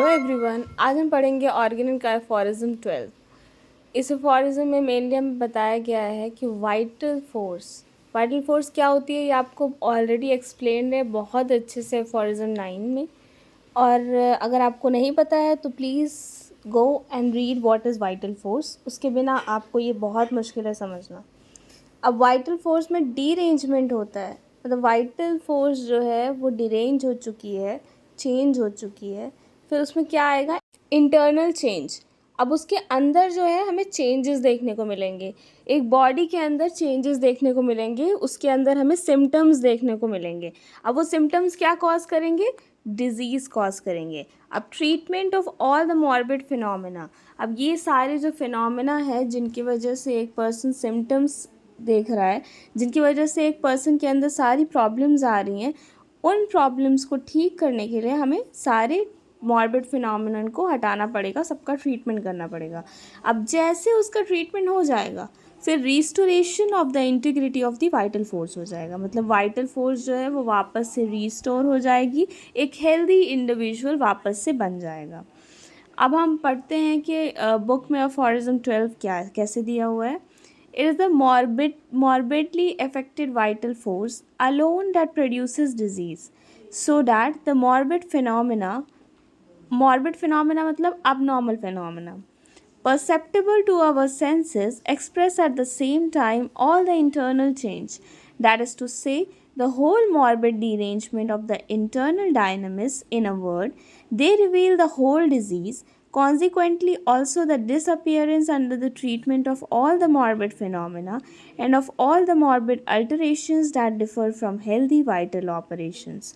Hello everyone, आज हम पढ़ेंगे ऑर्गेनिक का एफोरिज्म 12। इस एफोरिज्म में मेनली हमें बताया गया है कि वाइटल फोर्स क्या होती है। ये आपको ऑलरेडी एक्सप्लेन है बहुत अच्छे से एफोरिज्म 9 में। और अगर आपको नहीं पता है तो please go and read what is vital force. उसके बिना आपको ये बहुत मुश्किल है समझना। अब वाइटल फोर्स में डीरेंजमेंट होता है, मतलब वाइटल फोर्स जो है वो डिरेंज हो चुकी है, चेंज हो चुकी है। फिर उसमें क्या आएगा, इंटरनल चेंज। अब उसके अंदर जो है हमें चेंजेस देखने को मिलेंगे, एक बॉडी के अंदर चेंजेस देखने को मिलेंगे, उसके अंदर हमें सिम्टम्स देखने को मिलेंगे। अब वो सिम्टम्स क्या कॉज करेंगे, डिजीज़ कॉज करेंगे। अब treatment of all the morbid phenomena, अब ये सारे जो फिनोमेना है जिनकी वजह से एक पर्सन सिम्टम्स देख रहा है, जिनकी वजह से एक पर्सन के अंदर सारी प्रॉब्लम्स आ रही हैं, उन प्रॉब्लम्स को ठीक करने के लिए हमें सारे मॉर्बिड फिनोमेनन को हटाना पड़ेगा, सबका ट्रीटमेंट करना पड़ेगा। अब जैसे उसका ट्रीटमेंट हो जाएगा फिर restoration of the integrity of the vital force हो जाएगा, मतलब वाइटल फोर्स जो है वो वापस से रिस्टोर हो जाएगी, एक हेल्दी इंडिविजुअल वापस से बन जाएगा। अब हम पढ़ते हैं कि बुक में एफोरिज्म 12 क्या कैसे दिया हुआ है। It is the morbidly affected vital force alone that produces disease, so that the morbid phenomena मतलब abnormal phenomena, perceptible to our senses, express at the same time all the internal change, that is to say, the whole morbid derangement of the internal dynamics. In a word, they reveal the whole disease. Consequently, also the disappearance under the treatment of all the morbid phenomena and of all the morbid alterations that differ from healthy vital operations.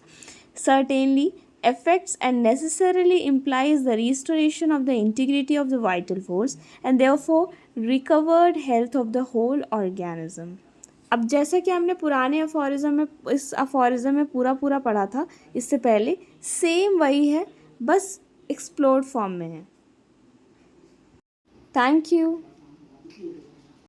Certainly, affects and necessarily implies the restoration of the integrity of the vital force and therefore recovered health of the whole organism. अब जैसा कि हमने पुराने aphorism में, इस aphorism में पूरा पढ़ा था इससे पहले, सेम वही है, बस एक्सप्लोर्ड फॉर्म में है। Thank you.